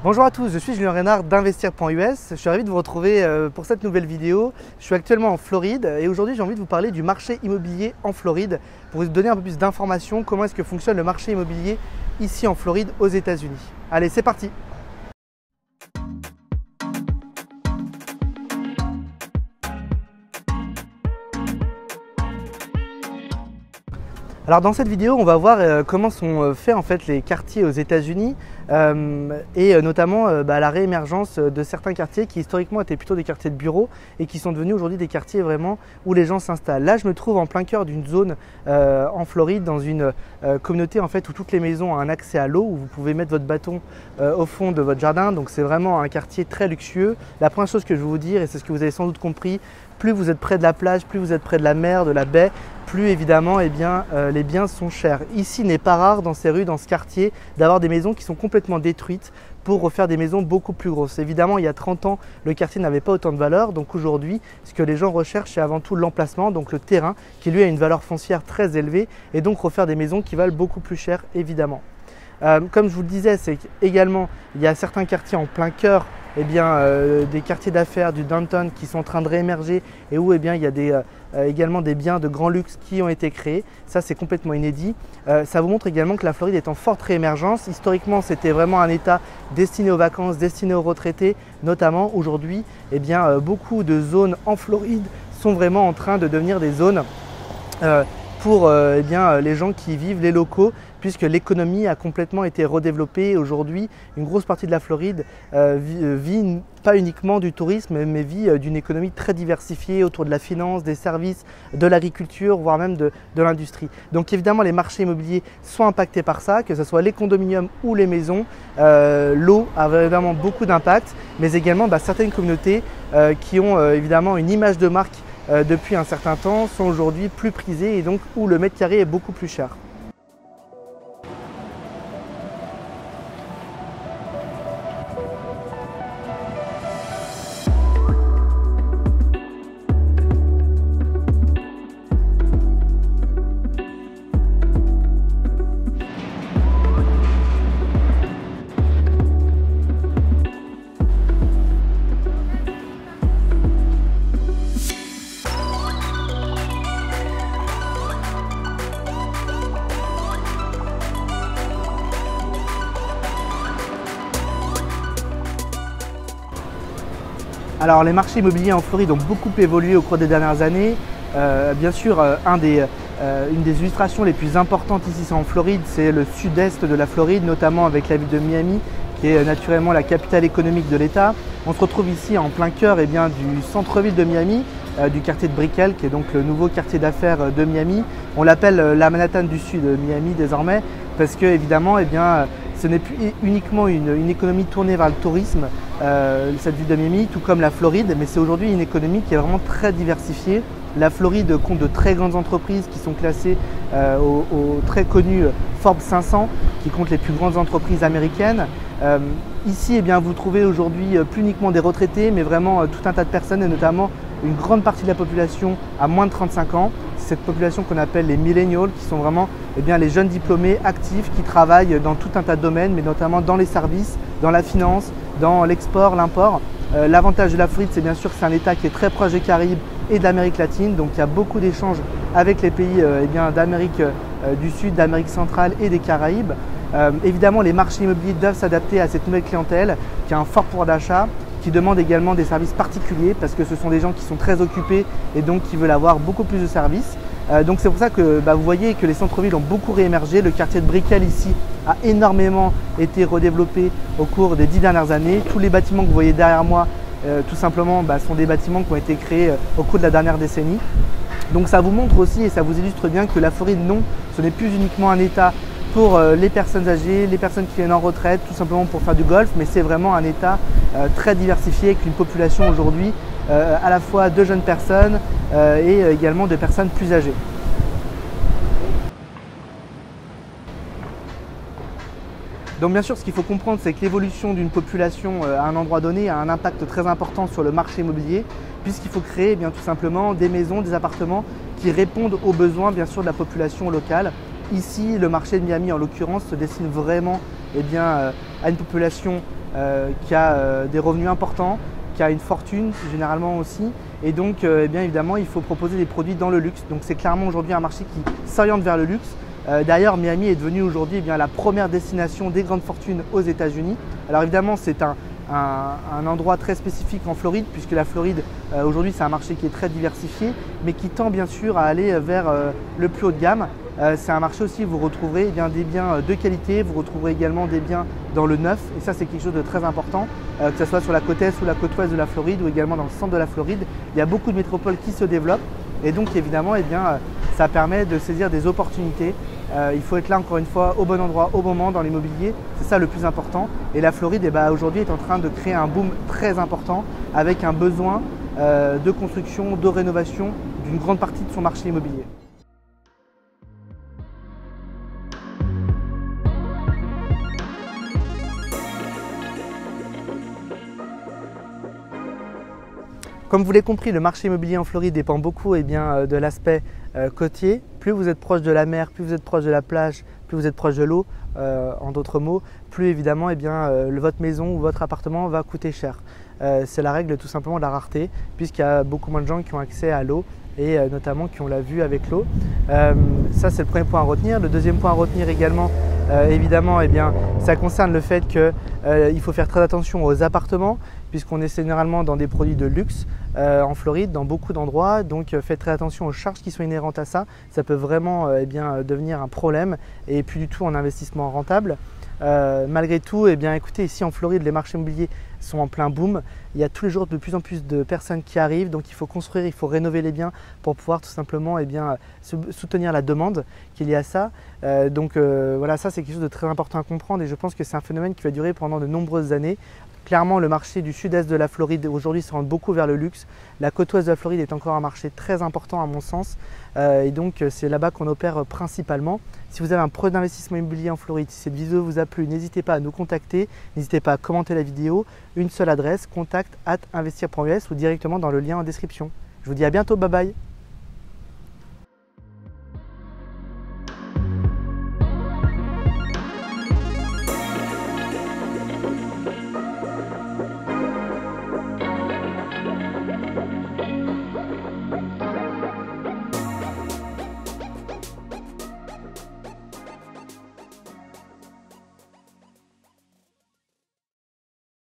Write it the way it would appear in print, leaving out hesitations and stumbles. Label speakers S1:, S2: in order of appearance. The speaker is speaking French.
S1: Bonjour à tous, je suis Julien Reynard d'Investir.us. Je suis ravi de vous retrouver pour cette nouvelle vidéo. Je suis actuellement en Floride et aujourd'hui j'ai envie de vous parler du marché immobilier en Floride pour vous donner un peu plus d'informations, comment est-ce que fonctionne le marché immobilier ici en Floride aux États-Unis. Allez, c'est parti! Alors dans cette vidéo, on va voir comment sont faits en fait les quartiers aux États-Unis et notamment la réémergence de certains quartiers qui historiquement étaient plutôt des quartiers de bureaux et qui sont devenus aujourd'hui des quartiers vraiment où les gens s'installent. Là, je me trouve en plein cœur d'une zone en Floride, dans une communauté en fait où toutes les maisons ont un accès à l'eau, où vous pouvez mettre votre bâton au fond de votre jardin. Donc c'est vraiment un quartier très luxueux. La première chose que je veux vous dire, et c'est ce que vous avez sans doute compris, plus vous êtes près de la plage, plus vous êtes près de la mer, de la baie, plus évidemment les biens sont chers. Ici, il n'est pas rare dans ces rues, dans ce quartier, d'avoir des maisons qui sont complètement détruites pour refaire des maisons beaucoup plus grosses. Évidemment, il y a 30 ans, le quartier n'avait pas autant de valeur. Donc aujourd'hui, ce que les gens recherchent, c'est avant tout l'emplacement, donc le terrain, qui lui a une valeur foncière très élevée, et donc refaire des maisons qui valent beaucoup plus cher, évidemment. Comme je vous le disais, c'est qu'également, il y a certains quartiers en plein cœur, des quartiers d'affaires du downtown qui sont en train de réémerger et où il y a également des biens de grand luxe qui ont été créés. Ça, c'est complètement inédit. Ça vous montre également que la Floride est en forte réémergence. Historiquement, c'était vraiment un État destiné aux vacances, destiné aux retraités. Notamment aujourd'hui, beaucoup de zones en Floride sont vraiment en train de devenir des zones pour les gens qui y vivent, les locaux, puisque l'économie a complètement été redéveloppée. Aujourd'hui, une grosse partie de la Floride vit pas uniquement du tourisme, mais vit d'une économie très diversifiée autour de la finance, des services, de l'agriculture, voire même de l'industrie. Donc évidemment, les marchés immobiliers sont impactés par ça, que ce soit les condominiums ou les maisons. L'eau a évidemment beaucoup d'impact, mais également certaines communautés qui ont évidemment une image de marque depuis un certain temps sont aujourd'hui plus prisées et donc où le mètre carré est beaucoup plus cher. Alors les marchés immobiliers en Floride ont beaucoup évolué au cours des dernières années. Bien sûr, une des illustrations les plus importantes ici en Floride, c'est le sud-est de la Floride, notamment avec la ville de Miami, qui est naturellement la capitale économique de l'État. On se retrouve ici en plein cœur du centre-ville de Miami, du quartier de Brickell, qui est donc le nouveau quartier d'affaires de Miami. On l'appelle la Manhattan du Sud, Miami désormais, parce que évidemment, ce n'est plus uniquement une économie tournée vers le tourisme, cette ville de Miami, tout comme la Floride, mais c'est aujourd'hui une économie qui est vraiment très diversifiée. La Floride compte de très grandes entreprises qui sont classées au très connu Forbes 500, qui compte les plus grandes entreprises américaines. Ici, vous trouvez aujourd'hui plus uniquement des retraités, mais vraiment tout un tas de personnes, et notamment une grande partie de la population à moins de 35 ans. Cette population qu'on appelle les millennials, qui sont vraiment les jeunes diplômés actifs qui travaillent dans tout un tas de domaines, mais notamment dans les services, dans la finance, dans l'export, l'import. L'avantage de la Floride, c'est bien sûr que c'est un État qui est très proche des Caraïbes et de l'Amérique latine, donc il y a beaucoup d'échanges avec les pays d'Amérique du Sud, d'Amérique centrale et des Caraïbes. Évidemment, les marchés immobiliers doivent s'adapter à cette nouvelle clientèle qui a un fort pouvoir d'achat, qui demande également des services particuliers parce que ce sont des gens qui sont très occupés et donc qui veulent avoir beaucoup plus de services. Donc c'est pour ça que vous voyez que les centres-villes ont beaucoup réémergé. Le quartier de Brickell ici a énormément été redéveloppé au cours des 10 dernières années. Tous les bâtiments que vous voyez derrière moi, tout simplement, sont des bâtiments qui ont été créés au cours de la dernière décennie. Donc ça vous montre aussi et ça vous illustre bien que la Floride, non, ce n'est plus uniquement un État pour les personnes âgées, les personnes qui viennent en retraite, tout simplement pour faire du golf, mais c'est vraiment un État très diversifié avec une population aujourd'hui à la fois de jeunes personnes et également de personnes plus âgées. Donc bien sûr, ce qu'il faut comprendre, c'est que l'évolution d'une population à un endroit donné a un impact très important sur le marché immobilier, puisqu'il faut créer tout simplement des maisons, des appartements qui répondent aux besoins bien sûr de la population locale. Ici, le marché de Miami en l'occurrence se destine vraiment à une population qui a des revenus importants, qui a une fortune généralement aussi. Et donc bien évidemment il faut proposer des produits dans le luxe. Donc c'est clairement aujourd'hui un marché qui s'oriente vers le luxe. D'ailleurs Miami est devenu aujourd'hui la première destination des grandes fortunes aux États-Unis. Alors évidemment c'est un endroit très spécifique en Floride, puisque la Floride aujourd'hui c'est un marché qui est très diversifié, mais qui tend bien sûr à aller vers le plus haut de gamme. C'est un marché aussi où vous retrouverez des biens de qualité, vous retrouverez également des biens dans le neuf, et ça c'est quelque chose de très important, que ce soit sur la côte est ou la côte ouest de la Floride ou également dans le centre de la Floride. Il y a beaucoup de métropoles qui se développent, et donc évidemment ça permet de saisir des opportunités. Il faut être là encore une fois au bon endroit, au bon moment dans l'immobilier, c'est ça le plus important. Et la Floride aujourd'hui est en train de créer un boom très important avec un besoin de construction, de rénovation d'une grande partie de son marché immobilier. Comme vous l'avez compris, le marché immobilier en Floride dépend beaucoup de l'aspect côtier. Plus vous êtes proche de la mer, plus vous êtes proche de la plage, plus vous êtes proche de l'eau, en d'autres mots, plus évidemment votre maison ou votre appartement va coûter cher. C'est la règle tout simplement de la rareté, puisqu'il y a beaucoup moins de gens qui ont accès à l'eau et notamment qui ont la vue avec l'eau. Ça c'est le premier point à retenir. Le deuxième point à retenir également, ça concerne le fait qu'il faut faire très attention aux appartements, puisqu'on est généralement dans des produits de luxe en Floride, dans beaucoup d'endroits. Donc faites très attention aux charges qui sont inhérentes à ça. Ça peut vraiment devenir un problème et plus du tout un investissement rentable. Malgré tout, écoutez, ici en Floride, les marchés immobiliers sont en plein boom. Il y a tous les jours de plus en plus de personnes qui arrivent, donc il faut construire, il faut rénover les biens pour pouvoir tout simplement soutenir la demande qu'il y a à ça. Voilà, ça c'est quelque chose de très important à comprendre et je pense que c'est un phénomène qui va durer pendant de nombreuses années. Clairement, le marché du sud-est de la Floride aujourd'hui se rend beaucoup vers le luxe. La côte ouest de la Floride est encore un marché très important à mon sens et donc c'est là-bas qu'on opère principalement. Si vous avez un projet d'investissement immobilier en Floride, si cette vidéo vous a plu, n'hésitez pas à nous contacter, n'hésitez pas à commenter la vidéo. Une seule adresse, contact@investir.us ou directement dans le lien en description. Je vous dis à bientôt, bye bye.